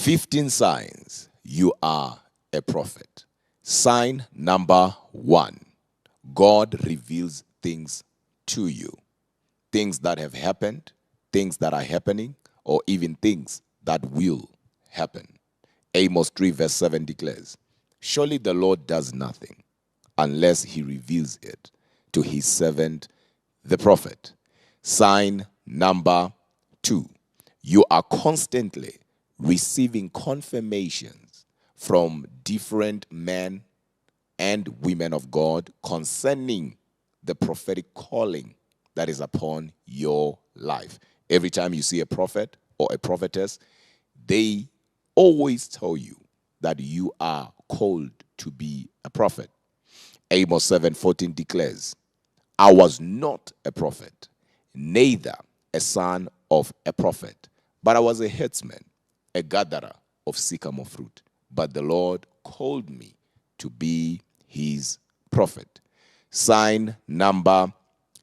15 signs you are a prophet. Sign number 1, God reveals things to you. Things that have happened, things that are happening, or even things that will happen. Amos 3 verse 7 declares, surely the Lord does nothing unless he reveals it to his servant, the prophet. Sign number 2, you are constantly receiving confirmations from different men and women of God concerning the prophetic calling that is upon your life. Every time you see a prophet or a prophetess, they always tell you that you are called to be a prophet. Amos 7:14 declares, I was not a prophet, neither a son of a prophet, but I was a herdsman, a gatherer of sycamore fruit. But the Lord called me to be his prophet. Sign number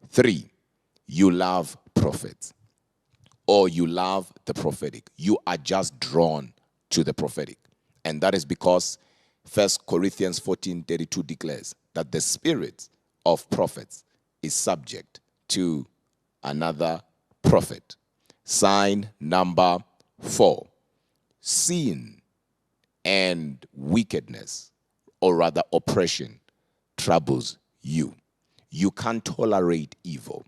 3, you love prophets, or you love the prophetic. You are just drawn to the prophetic. And that is because 1 Corinthians 14:32 declares that the spirit of prophets is subject to another prophet. Sign number 4, sin and wickedness, or rather oppression, troubles you. You can't tolerate evil.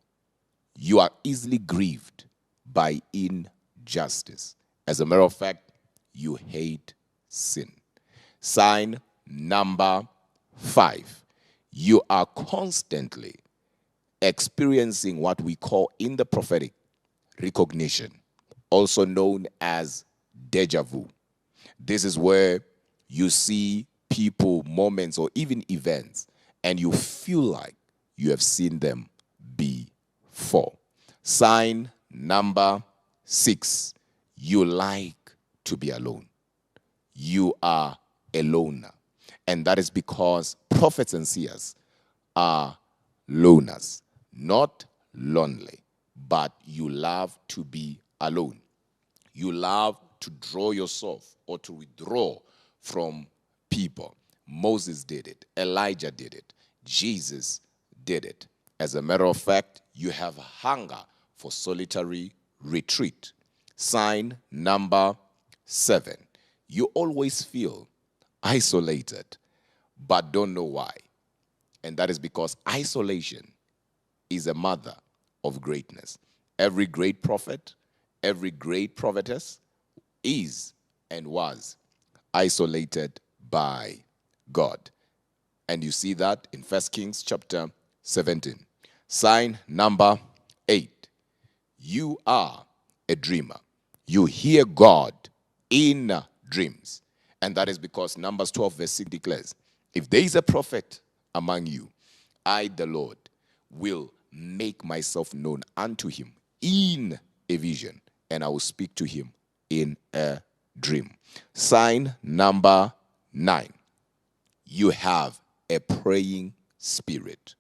You are easily grieved by injustice. As a matter of fact, you hate sin. Sign number 5, you are constantly experiencing what we call in the prophetic recognition, also known as deja vu. This is where you see people, moments, or even events, and you feel like you have seen them before. Sign number 6, you like to be alone. You are a loner. And that is because prophets and seers are loners, not lonely, but you love to be alone. You love to draw yourself or to withdraw from people. Moses did it. Elijah did it. Jesus did it. As a matter of fact, you have hunger for solitary retreat. Sign number 7, you always feel isolated, but don't know why. And that is because isolation is a mother of greatness. Every great prophet, every great prophetess is and was isolated by God. And you see that in 1 Kings chapter 17. Sign number 8, you are a dreamer. You hear God in dreams. And that is because Numbers 12 verse 6 declares, if there is a prophet among you, I, the Lord, will make myself known unto him in a vision, and I will speak to him in a dream. Sign number 9, you have a praying spirit.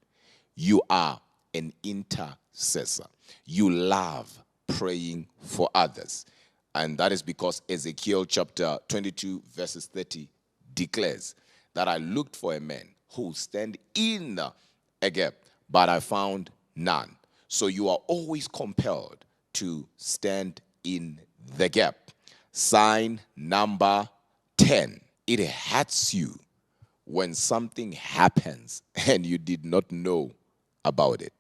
You are an intercessor. You love praying for others. And that is because Ezekiel chapter 22 verses 30 declares that I looked for a man who would stand in a gap, but I found none. So you are always compelled to stand in the gap. Sign number 10, it hurts you when something happens and you did not know about it,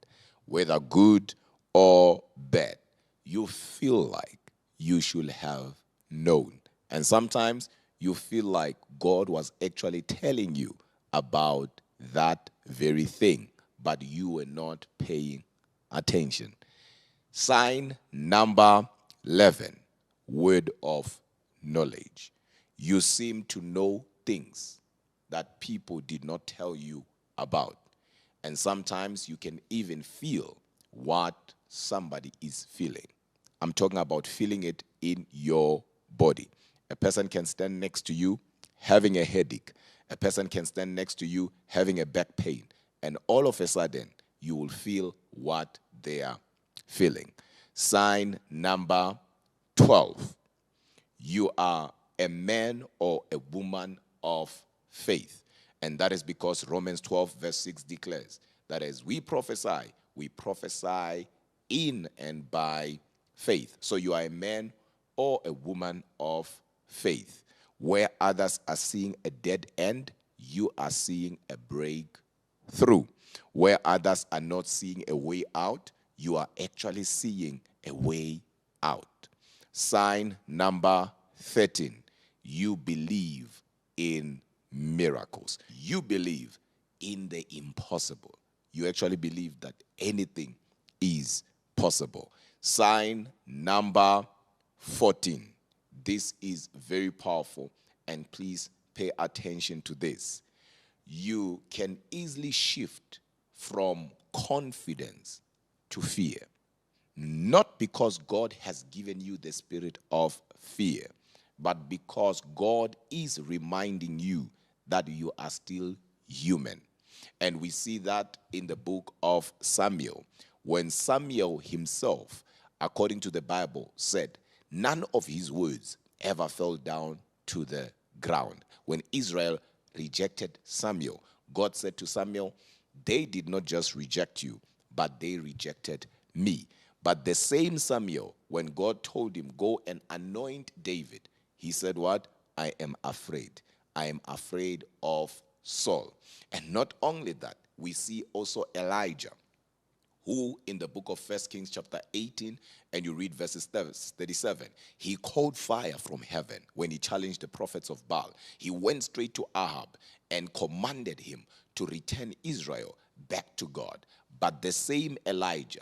whether good or bad. You feel like you should have known. And sometimes you feel like God was actually telling you about that very thing, but you were not paying attention. Sign number 11, word of knowledge. You seem to know things that people did not tell you about. And sometimes you can even feel what somebody is feeling. I'm talking about feeling it in your body. A person can stand next to you having a headache. A person can stand next to you having a back pain. And all of a sudden, you will feel what they are feeling. Sign number 12, you are a man or a woman of faith. And that is because Romans 12 verse 6 declares that as we prophesy in and by faith. So you are a man or a woman of faith. Where others are seeing a dead end, you are seeing a breakthrough. Where others are not seeing a way out, you are actually seeing a way out. Sign number 13. You believe in miracles. You believe in the impossible. You actually believe that anything is possible. Sign number 14. This is very powerful, and please pay attention to this. You can easily shift from confidence to fear. Not because God has given you the spirit of fear, but because God is reminding you that you are still human. And we see that in the book of Samuel, when Samuel himself, according to the Bible, said, none of his words ever fell down to the ground. When Israel rejected Samuel, God said to Samuel, they did not just reject you, but they rejected me. But the same Samuel, when God told him, go and anoint David, he said what? I am afraid. I am afraid of Saul. And not only that, we see also Elijah, who in the book of 1 Kings chapter 18, and you read verses 37, he called fire from heaven when he challenged the prophets of Baal. He went straight to Ahab and commanded him to return Israel back to God. But the same Elijah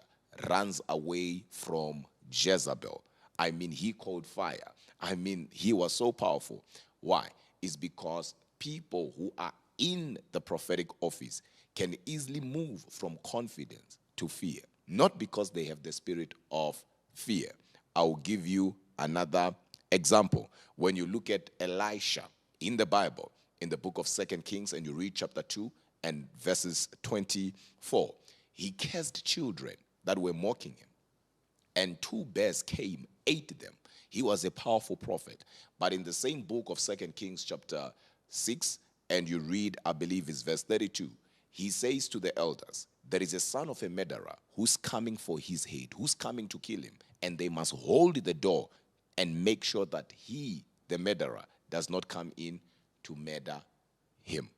runs away from Jezebel. I mean, he called fire. I mean, he was so powerful. Why? It's because people who are in the prophetic office can easily move from confidence to fear, not because they have the spirit of fear. I'll give you another example. When you look at Elisha in the Bible, in the book of 2 Kings, and you read chapter 2 and verses 24, he cursed children that were mocking him, and 2 bears came, ate them. He was a powerful prophet. But in the same book of 2 Kings chapter 6, and you read, I believe it's verse 32, he says to the elders, there is a son of a murderer who's coming for his head, who's coming to kill him, and they must hold the door and make sure that he, the murderer, does not come in to murder him.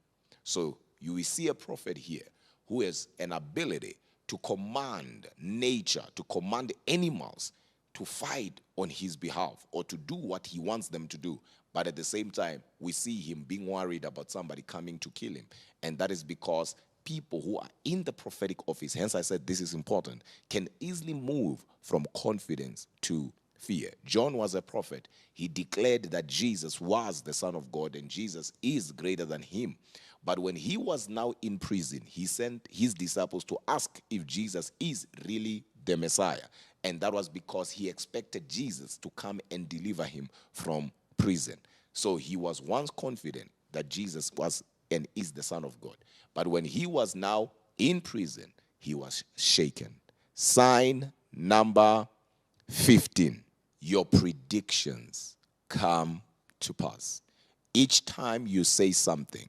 So you will see a prophet here who has an ability to command nature, to command animals to fight on his behalf or to do what he wants them to do. But at the same time, we see him being worried about somebody coming to kill him. And that is because people who are in the prophetic office, hence I said this is important, can easily move from confidence to fear. John was a prophet. He declared that Jesus was the Son of God and Jesus is greater than him. But when he was now in prison, he sent his disciples to ask if Jesus is really the Messiah. And that was because he expected Jesus to come and deliver him from prison. So he was once confident that Jesus was and is the Son of God. But when he was now in prison, he was shaken. Sign number 15. Your predictions come to pass. Each time you say something,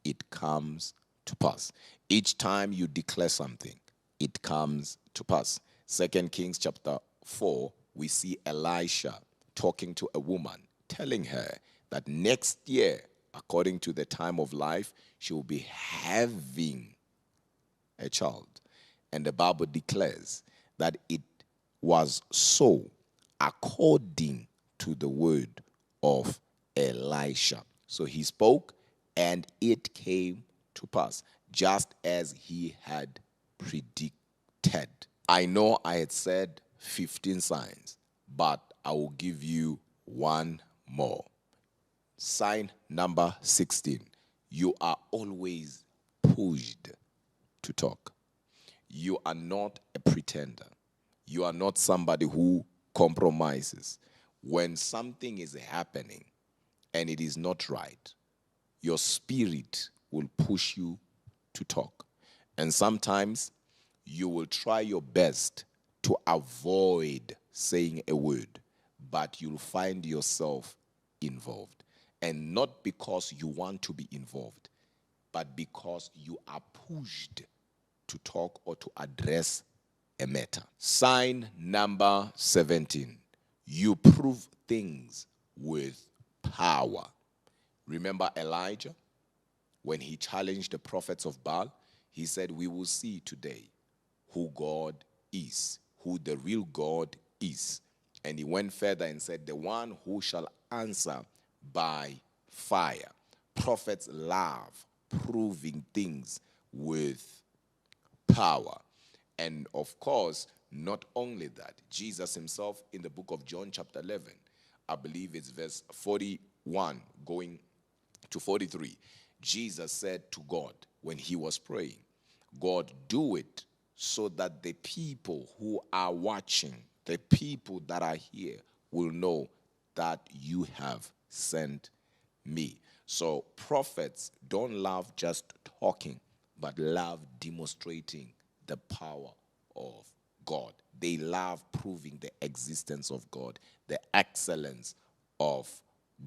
it comes to pass. Each time you declare something, it comes to pass. 2 Kings chapter 4, we see Elisha talking to a woman, telling her that next year, according to the time of life, she will be having a child. And the Bible declares that it was so according to the word of Elisha. So he spoke and it came to pass, just as he had predicted. I know I had said 15 signs, but I will give you one more. Sign number 16. You are always pushed to talk. You are not a pretender. You are not somebody who compromises. When something is happening and it is not right, your spirit will push you to talk. And sometimes you will try your best to avoid saying a word, but you'll find yourself involved. And not because you want to be involved, but because you are pushed to talk or to address a matter. Sign number 17. You prove things with power. Remember Elijah? When he challenged the prophets of Baal, he said, we will see today who God is, who the real God is. And he went further and said, the one who shall answer by fire. Prophets love proving things with power. And of course, not only that, Jesus himself in the book of John chapter 11, I believe it's verse 41 going to 43, Jesus said to God when he was praying, God, do it so that the people who are watching, the people that are here will know that you have sent me. So prophets don't love just talking, but love demonstrating the power of God. They love proving the existence of God, the excellence of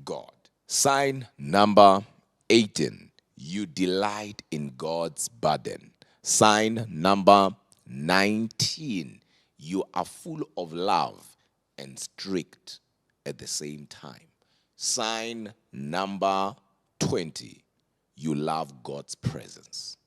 God. Sign number 18. You delight in God's burden. Sign number 19. You are full of love and strict at the same time. Sign number 20. You love God's presence.